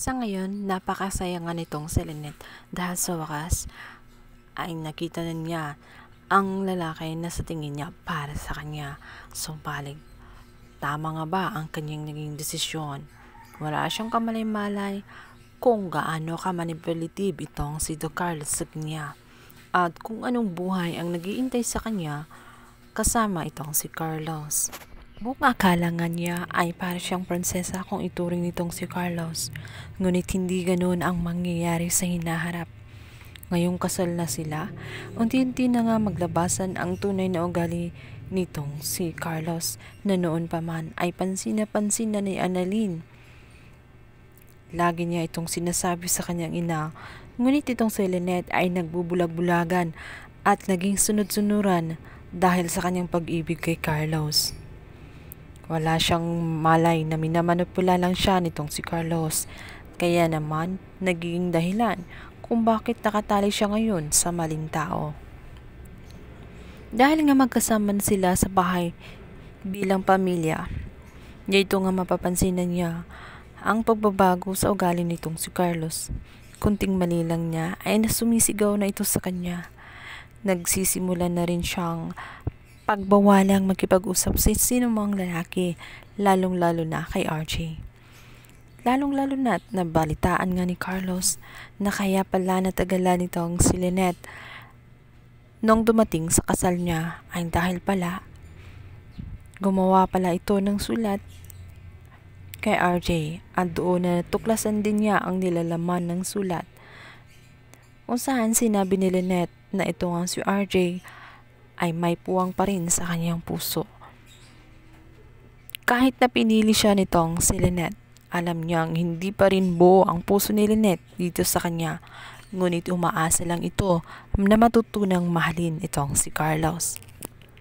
Sa ngayon, napakasaya nga nitong si Lynette dahil sa wakas ay nakita na niya ang lalaki na sa tingin niya para sa kanya. Sumpalig, tama nga ba ang kanyang naging desisyon? Wala siyang kamalay-malay kung gaano ka-manipulative itong si Don Carlos sa kanya at kung anong buhay ang nag-iintay sa kanya kasama itong si Carlos. Buong akala nga niya ay para siyang prinsesa kung ituring nitong si Carlos, ngunit hindi ganoon ang mangyayari sa hinaharap. Ngayong kasal na sila, unti-unti na nga maglabasan ang tunay na ugali nitong si Carlos na noon pa man ay pansin na pansin na ni Annalyn. Lagi niya itong sinasabi sa kanyang ina, ngunit itong si Lynette ay nagbubulag-bulagan at naging sunod-sunuran dahil sa kanyang pag-ibig kay Carlos. Wala siyang malay na minamanipula lang siya nitong si Carlos, kaya naman naging dahilan kung bakit nakatali siya ngayon sa maling tao. Dahil nga magkasama sila sa bahay bilang pamilya, dito nga mapapansinan niya ang pagbabago sa ugali nitong si Carlos. Kunting mali lang niya ay nasumisigaw na ito sa kanya. Nagsisimula na rin siyang pagbawalang makipag-usap sa sinumang lalaki, lalong-lalo na kay RJ. Lalong-lalo na't nabalitaan nga ni Carlos na kaya pala natagalan nitong si Lynette nung dumating sa kasal niya ay dahil pala gumawa pala ito ng sulat kay RJ at doon na tuklasan din niya ang nilalaman ng sulat kung saan sinabi ni Lynette na ito nga si RJ ay may puwang pa rin sa kanyang puso. Kahit na pinili siya nitong si Lynette, alam niyang hindi pa rin buo ang puso ni Lynette dito sa kanya, ngunit umaasa lang ito na matutunang mahalin itong si Carlos.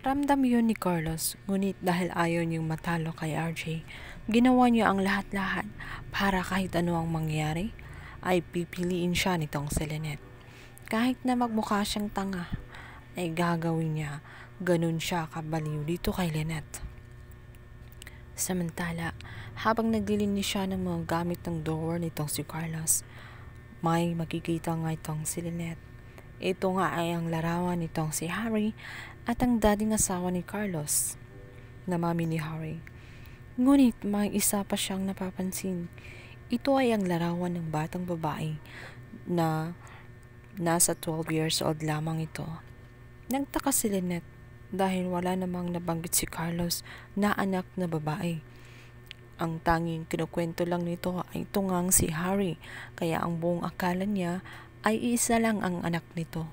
Ramdam yun ni Carlos, ngunit dahil ayaw niyang matalo kay RJ, ginawa niya ang lahat-lahat para kahit ano ang mangyari, ay pipiliin siya nitong si Lynette. Kahit na magmukha siyang tanga, ay gagawin niya. Ganun siya kabaliw dito kay Lynette. Samantala, habang naglilinis siya ng mga gamit ng drawer nitong si Carlos, may makikita nga itong si Lynette. Ito nga ay ang larawan nitong si Harry at ang dating asawa ni Carlos na mami ni Harry. Ngunit may isa pa siyang napapansin. Ito ay ang larawan ng batang babae na nasa 12 years old lamang ito. Nagtaka si Lynette dahil wala namang nabanggit si Carlos na anak na babae. Ang tanging kinukwento lang nito ay ito ngang si Harry, kaya ang buong akala niya ay isa lang ang anak nito.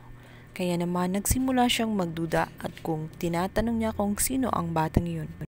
Kaya naman nagsimula siyang magduda at kung tinatanong niya kung sino ang batang yun.